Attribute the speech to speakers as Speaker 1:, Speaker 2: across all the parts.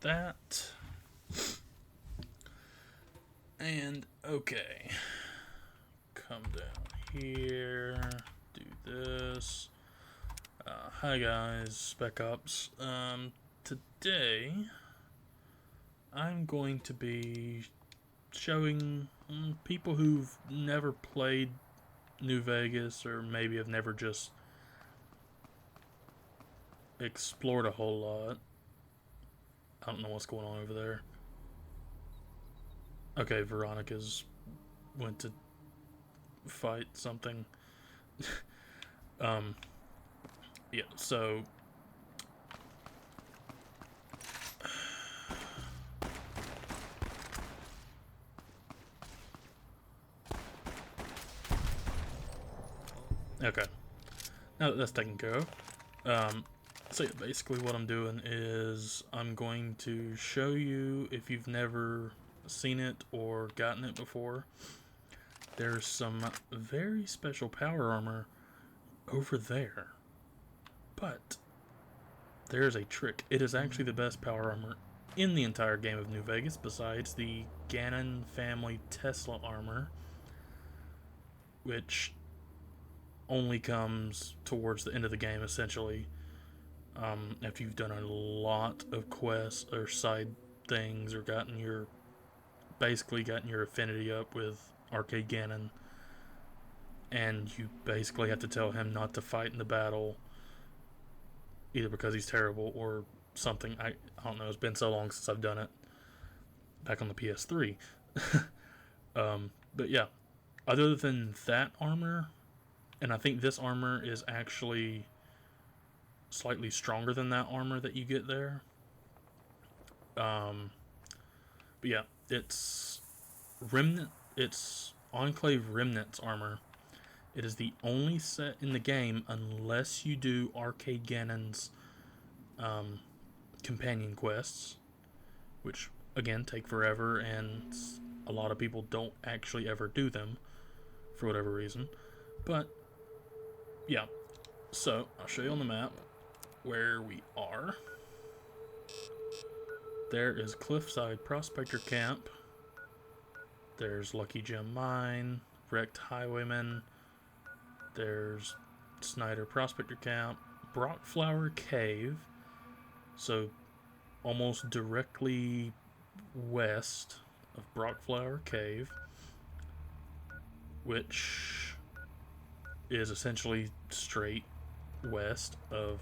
Speaker 1: that. And okay, come down here, do this. Hi guys, Spec Ops. Today I'm going to be showing people who've never played New Vegas, or maybe have never just explored a whole lot. I don't know what's going on over there. Okay, Veronica's went to fight something. um, yeah, so okay, now that that's taken care of. So yeah, basically what I'm doing is I'm going to show you, if you've never seen it or gotten it before, there's some very special power armor over there. But there's a trick. It is actually the best power armor in the entire game of New Vegas, besides the Gannon family Tesla armor, which only comes towards the end of the game, essentially. After you've done a lot of quests or side things, or basically gotten your affinity up with Arcade Gannon, and you basically have to tell him not to fight in the battle, either because he's terrible or something. I don't know. It's been so long since I've done it. Back on the PS3. But yeah, other than that armor, and I think this armor is actually slightly stronger than that armor that you get there. But yeah, it's Enclave Remnants armor. It is the only set in the game, unless you do Arcade Gannon's companion quests, which again take forever, and a lot of people don't actually ever do them for whatever reason. But yeah, so I'll show you on the map where we are. There is Cliffside Prospector Camp. There's Lucky Gem Mine, Wrecked Highwayman. There's Snyder Prospector Camp, Brockflower Cave. So almost directly west of Brockflower Cave, which is essentially straight west of,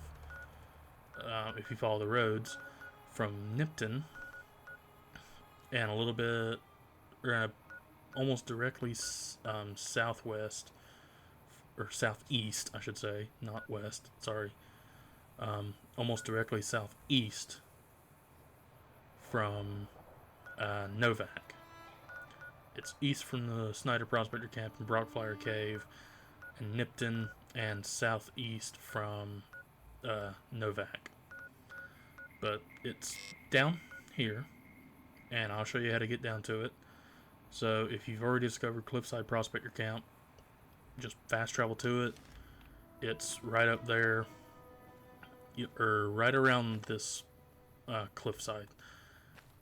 Speaker 1: if you follow the roads, from Nipton, and a little bit, or almost directly southwest, or southeast, I should say, not west, sorry. Almost directly southeast from Novak. It's east from the Snyder Prospector Camp and Brockflower Cave and Nipton, and southeast from Novak. But it's down here, and I'll show you how to get down to it. So if you've already discovered Cliffside Prospector Camp, just fast travel to it. It's right up there, or right around this cliffside.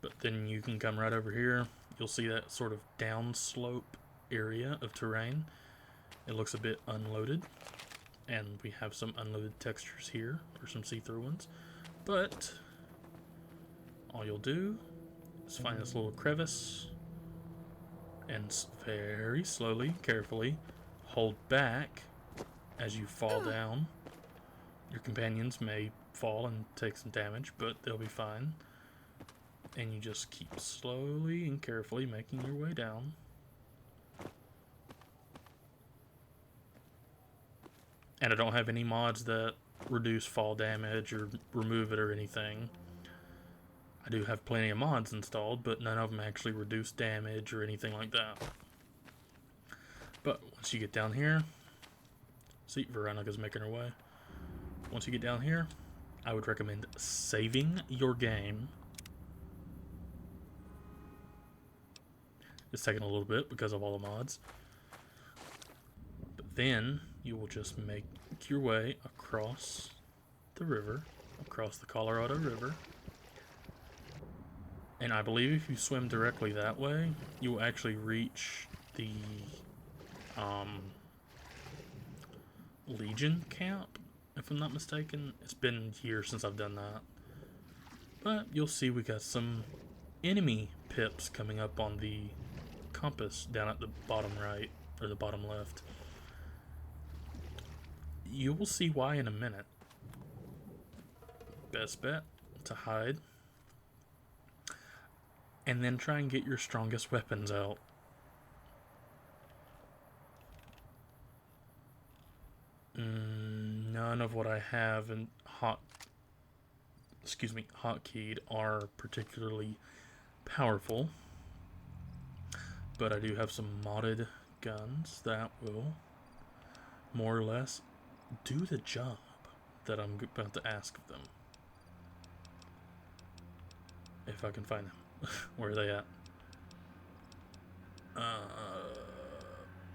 Speaker 1: But then you can come right over here. You'll see that sort of downslope area of terrain. It looks a bit unloaded, and we have some unloaded textures here, or some see-through ones. But all you'll do is find this little crevice, and very slowly, carefully, hold back as you fall down. Your companions may fall and take some damage, but they'll be fine. And you just keep slowly and carefully making your way down. And I don't have any mods that reduce fall damage or remove it or anything. I do have plenty of mods installed, but none of them actually reduce damage or anything like that. But once you get down here, see, Veronica's making her way. Once you get down here, I would recommend saving your game. It's taking a little bit because of all the mods. But then you will just make your way across the river, across the Colorado River. And I believe if you swim directly that way, you will actually reach the Legion camp, if I'm not mistaken. It's been years since I've done that. But you'll see we got some enemy pips coming up on the compass down at the bottom right, or the bottom left. You will see why in a minute. Best bet to hide. And then try and get your strongest weapons out. None of what I have in hotkeyed are particularly powerful. But I do have some modded guns that will more or less do the job that I'm about to ask of them. If I can find them. Where are they at?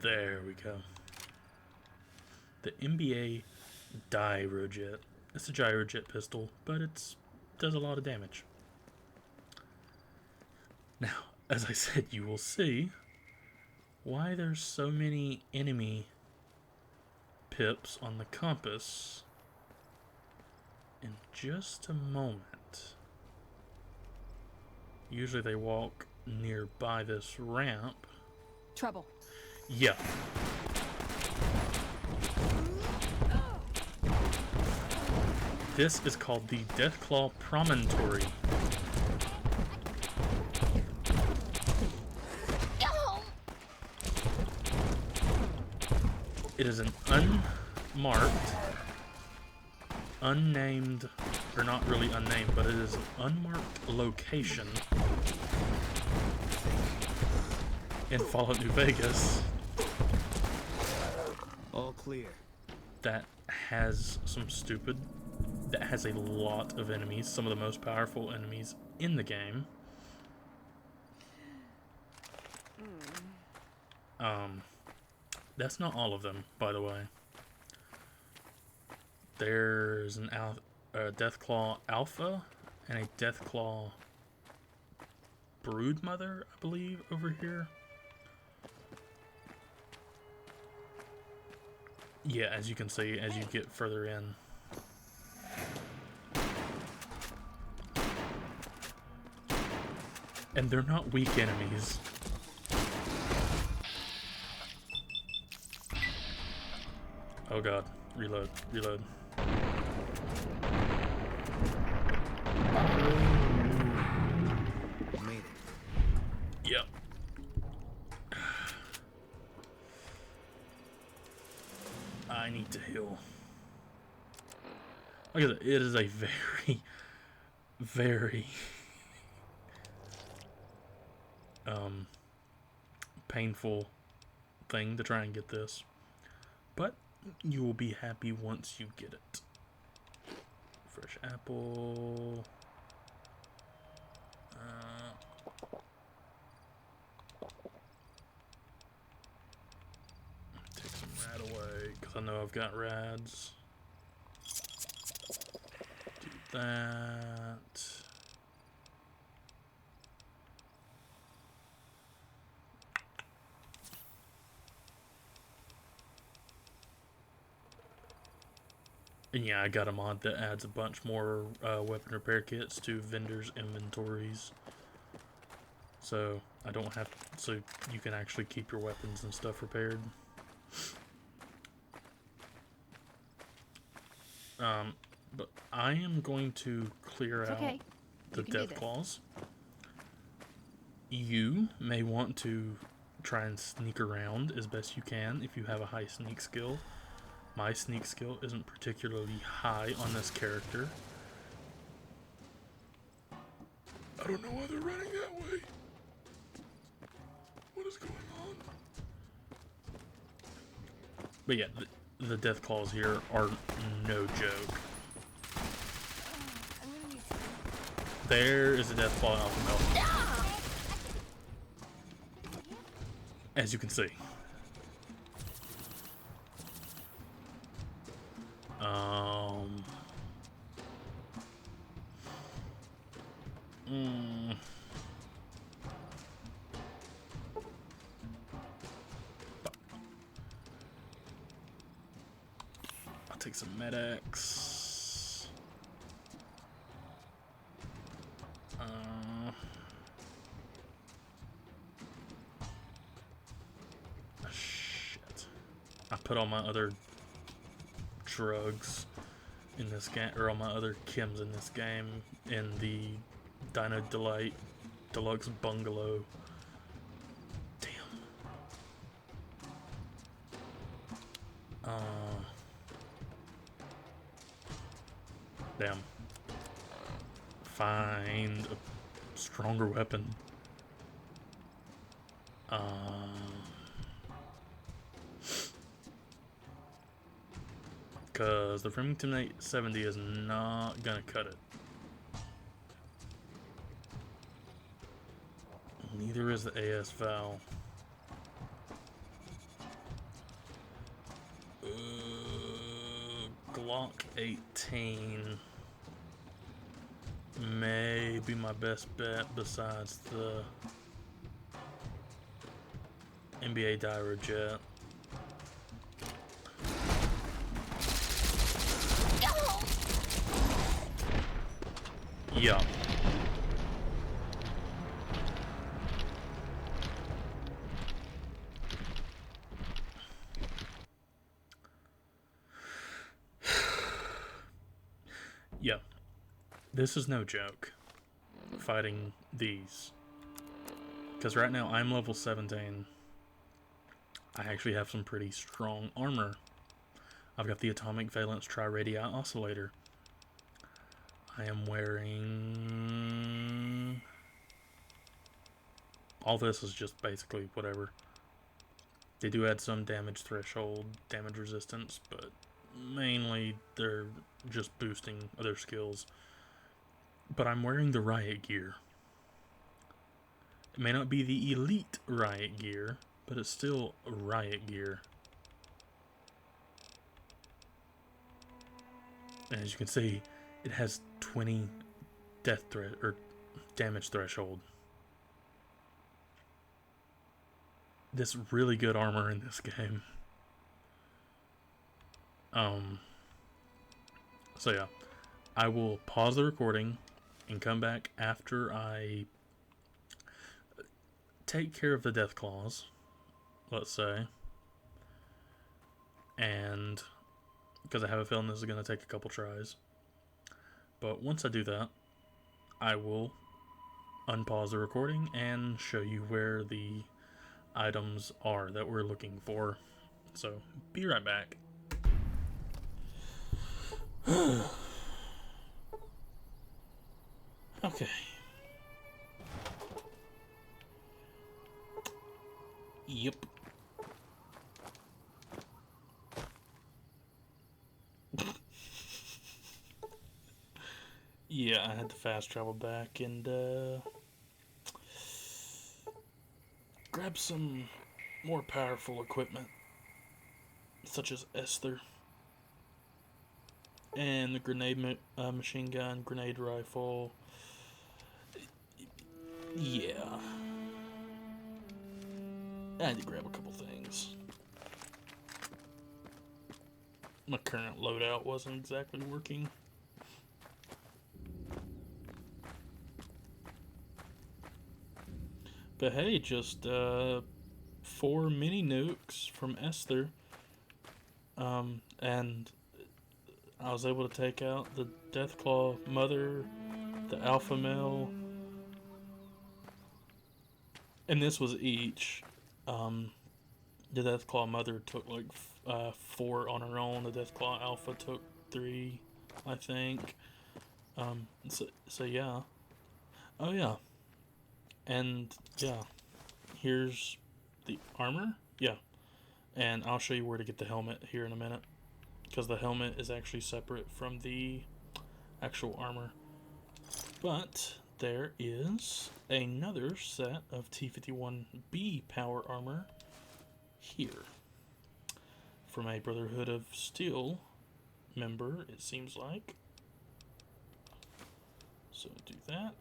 Speaker 1: There we go. The NBA Gyrojet. It's a gyrojet pistol, but it does a lot of damage. Now, as I said, you will see why there's so many enemy pips on the compass in just a moment. Usually they walk nearby this ramp.
Speaker 2: Trouble.
Speaker 1: Yeah. This is called the Deathclaw Promontory. It is an unmarked, unnamed, or not really unnamed, but it is an unmarked location in Fallout New Vegas.
Speaker 3: All clear.
Speaker 1: That has a lot of enemies, some of the most powerful enemies in the game. That's not all of them, by the way. There's a Deathclaw Alpha and a Deathclaw Broodmother, I believe, over here. Yeah, as you can see, as you get further in. And they're not weak enemies. Oh god, reload, reload.
Speaker 3: Made it.
Speaker 1: Yep. I need to heal. Look at that, it is a very, very painful thing to try and get this. But you will be happy once you get it. Fresh apple. Take some rad away, because I know I've got rads. Do that. And yeah, I got a mod that adds a bunch more weapon repair kits to vendors' inventories. So I don't have, so you can actually keep your weapons and stuff repaired. But I am going to clear out the deathclaws. You may want to try and sneak around as best you can if you have a high sneak skill. My sneak skill isn't particularly high on this character. I don't know why they're running that way. What is going on? But yeah, the deathclaws here are no joke. There is a deathclaw alpha male. As you can see. take some medics. Shit. I put all my other drugs in this game, or all my other chems in this game, in the Dino Delight Deluxe Bungalow. Damn. Find a stronger weapon. Because the Remington 870 is not gonna cut it. Neither is the AS Val. Glock 18 may be my best bet besides the NBA Dyro Jet. Yeah. Yeah. This is no joke, fighting these. Because right now I'm level 17. I actually have some pretty strong armor. I've got the Atomic Valence Tri-Radii Oscillator. I am wearing... all this is just basically whatever. They do add some damage threshold, damage resistance, but mainly they're just boosting other skills. But I'm wearing the riot gear. It may not be the elite riot gear, but it's still riot gear. And as you can see, it has 20 death threat or damage threshold. This really good armor in this game. So yeah, I will pause the recording and come back after I take care of the deathclaws, let's say, and because I have a feeling this is going to take a couple tries. But once I do that, I will unpause the recording and show you where the items are that we're looking for. So, be right back. Okay. Yep. Yeah, I had to fast travel back and grab some more powerful equipment, such as Esther and the grenade machine gun, grenade rifle. Yeah, I had to grab a couple things. My current loadout wasn't exactly working. But hey, just 4 mini nukes from Esther. And I was able to take out the Deathclaw mother, the alpha male, and this was each. The Deathclaw mother took like 4 on her own. The Deathclaw alpha took 3, I think. So yeah. Oh yeah. And yeah, here's the armor. Yeah, and I'll show you where to get the helmet here in a minute, because the helmet is actually separate from the actual armor. But there is another set of T-51B power armor here from a Brotherhood of Steel member, it seems like. So do that.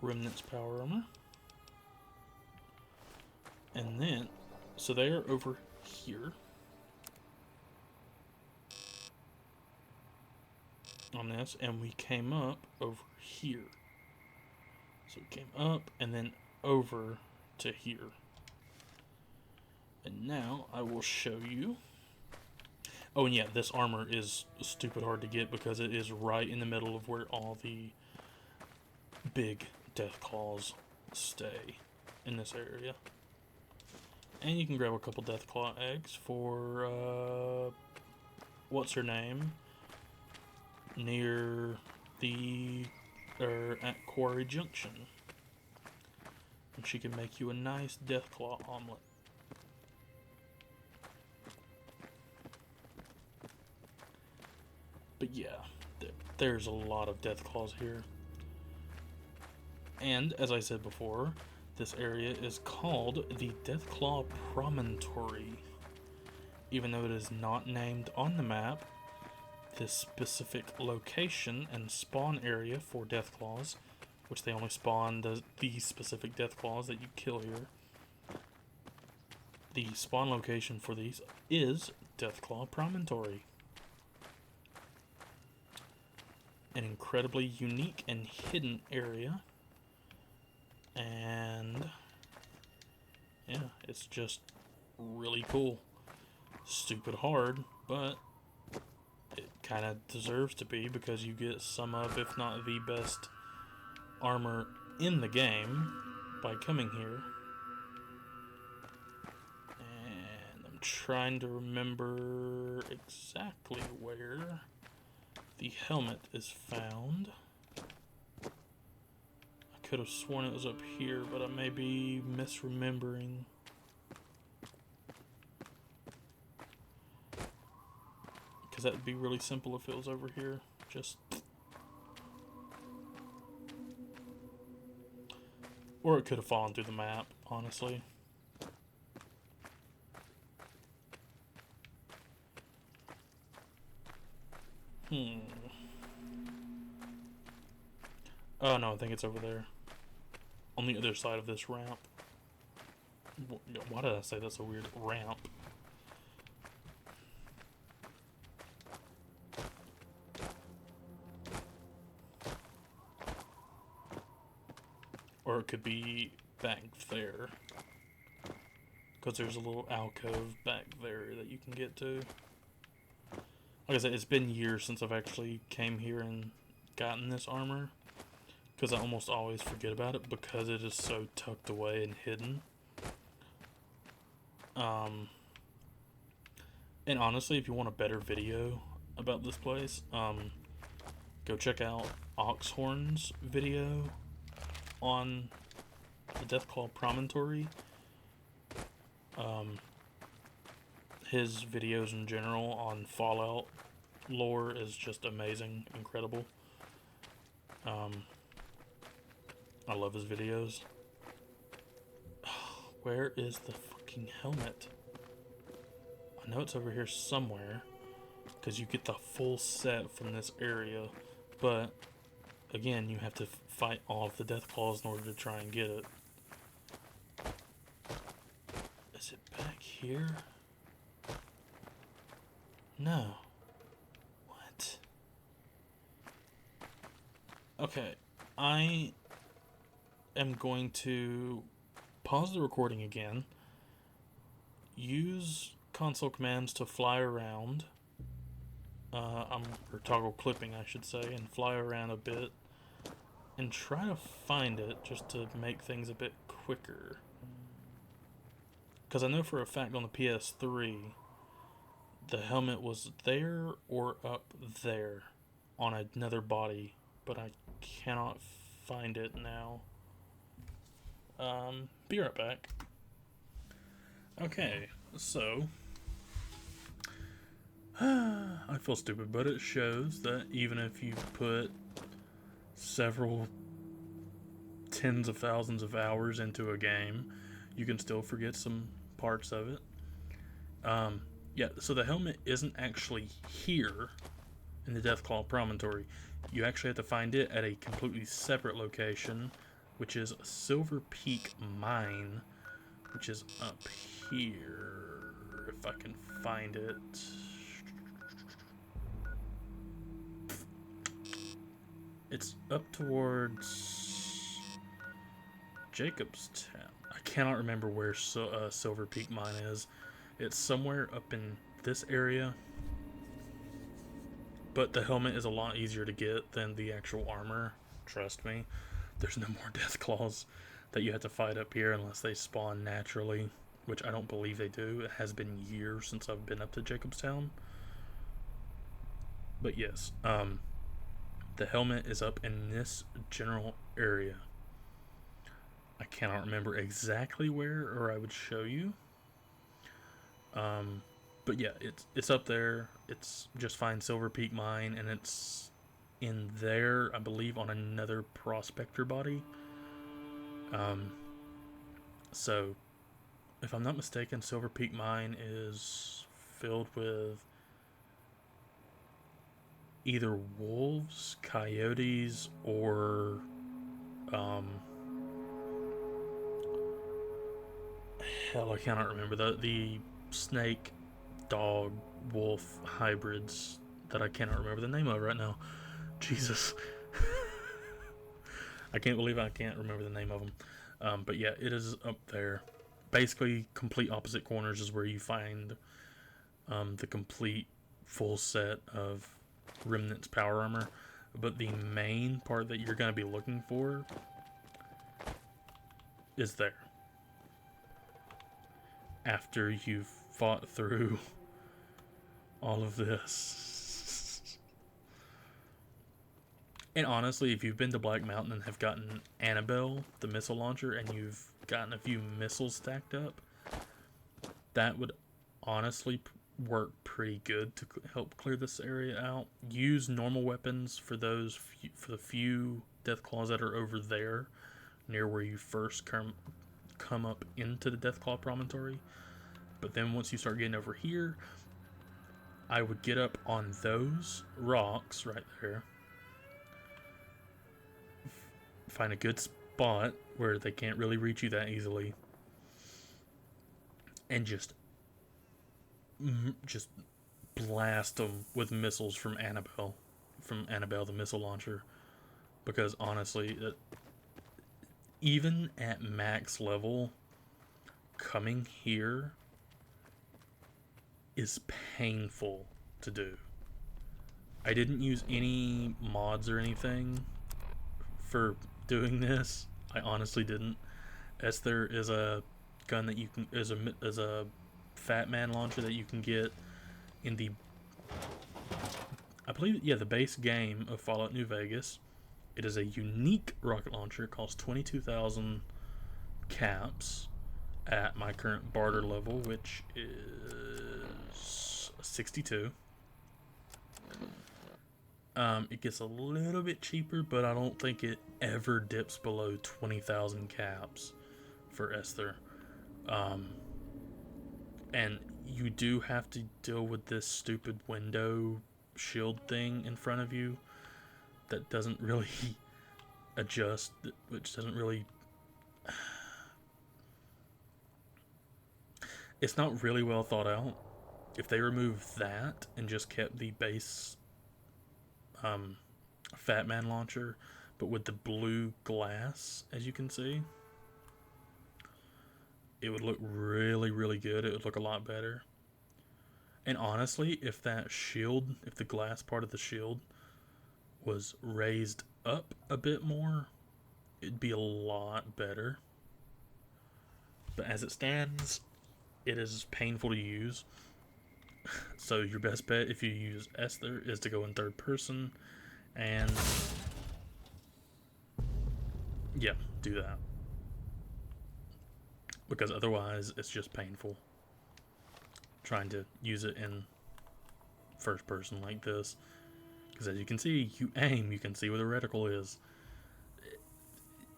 Speaker 1: Remnants power armor. And then, so they are over here on this, and we came up over here. So we came up and then over to here. And now I will show you. Oh, and yeah, this armor is stupid hard to get because it is right in the middle of where all the big deathclaws stay in this area. And you can grab a couple deathclaw eggs for, what's her name? Near the, at Quarry Junction. And she can make you a nice deathclaw omelet. But yeah, there's a lot of deathclaws here. And, as I said before, this area is called the Deathclaw Promontory. Even though it is not named on the map, this specific location and spawn area for deathclaws, which they only spawn the specific deathclaws that you kill here, the spawn location for these is Deathclaw Promontory. An incredibly unique and hidden area. And yeah, it's just really cool. Stupid hard, but it kind of deserves to be because you get some of, if not the best armor in the game by coming here. And I'm trying to remember exactly where the helmet is found. I could have sworn it was up here, but I may be misremembering. Because that would be really simple if it was over here. Just... Or it could have fallen through the map, honestly. Oh no, I think it's over there. On the other side of this ramp. Why did I say that's a weird ramp? Or it could be back there. Because there's a little alcove back there that you can get to. Like I said, it's been years since I've actually came here and gotten this armor. Because I almost always forget about it because it is so tucked away and hidden. And honestly, if you want a better video about this place, go check out Oxhorn's video on the Deathclaw Promontory. His videos in general on Fallout lore is just amazing, incredible. I love his videos. Where is the fucking helmet? I know it's over here somewhere, because you get the full set from this area, but again, you have to fight all of the deathclaws in order to try and get it. Is it back here? No. What? Okay, I am going to pause the recording again, use console commands to fly around, or toggle clipping I should say, and fly around a bit, and try to find it just to make things a bit quicker. Because I know for a fact on the PS3, the helmet was there or up there on another body, but I cannot find it now. Be right back. Okay, so I feel stupid, but it shows that even if you put several tens of thousands of hours into a game, you can still forget some parts of it. Yeah, so the helmet isn't actually here in the Deathclaw Promontory. You actually have to find it at a completely separate location, which is Silverpeak Mine, which is up here, if I can find it. It's up towards Jacobstown. I cannot remember where Silverpeak Mine is. It's somewhere up in this area. But the helmet is a lot easier to get than the actual armor. Trust me. There's no more deathclaws that you have to fight up here unless they spawn naturally, which I don't believe they do. It has been years since I've been up to Jacobstown. But yes, the helmet is up in this general area. I cannot remember exactly where, or I would show you. But yeah, it's up there. It's just find Silverpeak Mine, and it's in there, I believe, on another prospector body. So, if I'm not mistaken, Silverpeak Mine is filled with either wolves, coyotes, or hell, I cannot remember the snake, dog, wolf hybrids that I cannot remember the name of right now. Jesus. I can't believe I can't remember the name of them. But yeah, it is up there. Basically, complete opposite corners is where you find the complete full set of Remnants power armor. But the main part that you're going to be looking for is there. After you've fought through all of this. And honestly, if you've been to Black Mountain and have gotten Annabelle, the missile launcher, and you've gotten a few missiles stacked up, that would honestly work pretty good to help clear this area out. Use normal weapons for the few deathclaws that are over there, near where you first come up into the deathclaw promontory. But then once you start getting over here, I would get up on those rocks right there, find a good spot where they can't really reach you that easily, and just blast them with missiles from Annabelle the missile launcher. Because honestly, even at max level, coming here is painful to do. I didn't use any mods or anything for doing this. I honestly didn't. Esther is a gun that you can is a Fat Man launcher that you can get in the, I believe, yeah, the base game of Fallout New Vegas. It is a unique rocket launcher. It costs 22,000 caps at my current barter level, which is 62. It gets a little bit cheaper, but I don't think it ever dips below 20,000 caps for Esther. And you do have to deal with this stupid window shield thing in front of you that doesn't really adjust, which doesn't really... It's not really well thought out. If they removed that and just kept the base Fat Man launcher, but with the blue glass, as you can see, it would look really, really good. It would look a lot better. And honestly, if that shield, if the glass part of the shield was raised up a bit more, it'd be a lot better. But as it stands, it is painful to use. So your best bet if you use Esther is to go in third person, and yeah, do that. Because otherwise it's just painful trying to use it in first person like this. Because as you can see, you aim, you can see where the reticle is.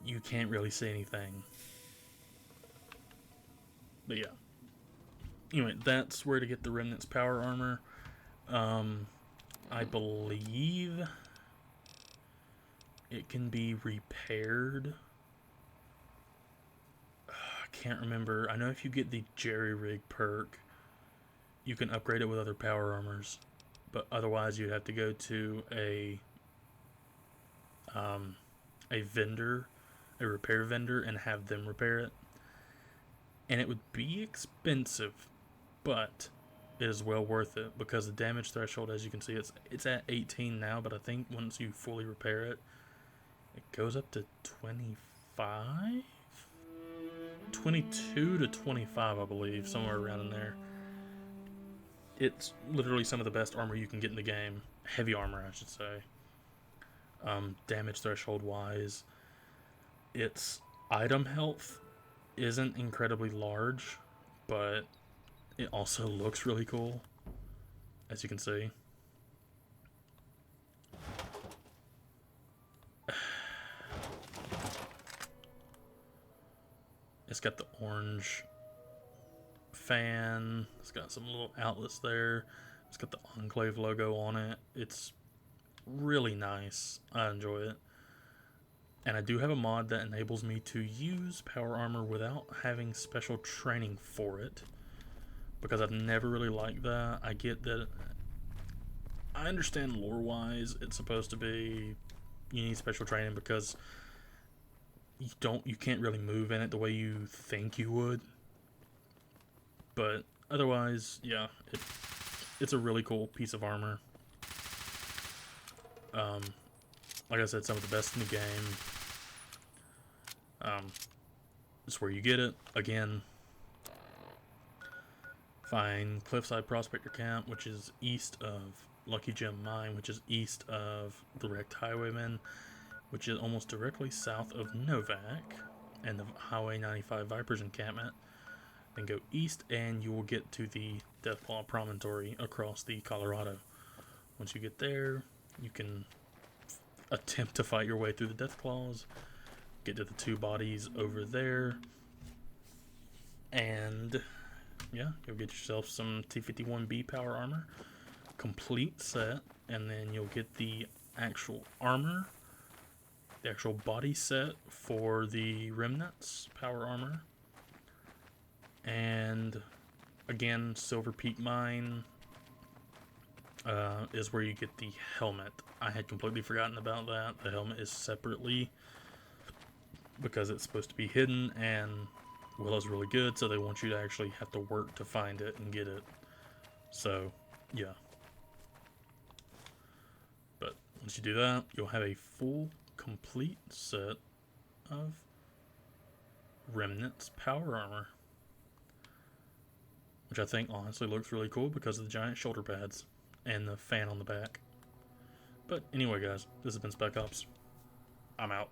Speaker 1: You can't really see anything. But yeah. Anyway, that's where to get the Remnants power armor. I believe it can be repaired. I can't remember. I know if you get the Jerry Rig perk, you can upgrade it with other power armors, but otherwise you'd have to go to a vendor, a repair vendor, and have them repair it. And it would be expensive, but it is well worth it because the damage threshold, as you can see, it's at 18 now, but I think once you fully repair it, it goes up to 25? 22 to 25, I believe, somewhere around in there. It's literally some of the best armor you can get in the game. Heavy armor, I should say. Damage threshold wise, its item health isn't incredibly large, but it also looks really cool, as you can see. It's got the orange fan. It's got some little outlets there. It's got the Enclave logo on it. It's really nice. I enjoy it. And I do have a mod that enables me to use power armor without having special training for it, because I've never really liked that. I get that. I understand lore-wise it's supposed to be you need special training because you can't really move in it the way you think you would. But otherwise, yeah, it's a really cool piece of armor. Like I said, some of the best in the game. It's where you get it. Again, find Cliffside Prospector Camp, which is east of Lucky Gem Mine, which is east of the Wrecked Highwayman, which is almost directly south of Novak and the Highway 95 Vipers encampment. Then go east and you will get to the Deathclaw promontory across the Colorado. Once you get there, you can attempt to fight your way through the deathclaws, get to the two bodies over there, and yeah, you'll get yourself some T51B power armor, complete set, and then you'll get the actual armor, the actual body set for the Remnants power armor. And again, Silverpeak Mine is where you get the helmet. I had completely forgotten about that. The helmet is separately because it's supposed to be hidden, and Willow's really good, so they want you to actually have to work to find it and get it. So, yeah. But once you do that, you'll have a full, complete set of Remnants power armor, which I think honestly looks really cool because of the giant shoulder pads and the fan on the back. But anyway, guys, this has been Spec Ops. I'm out.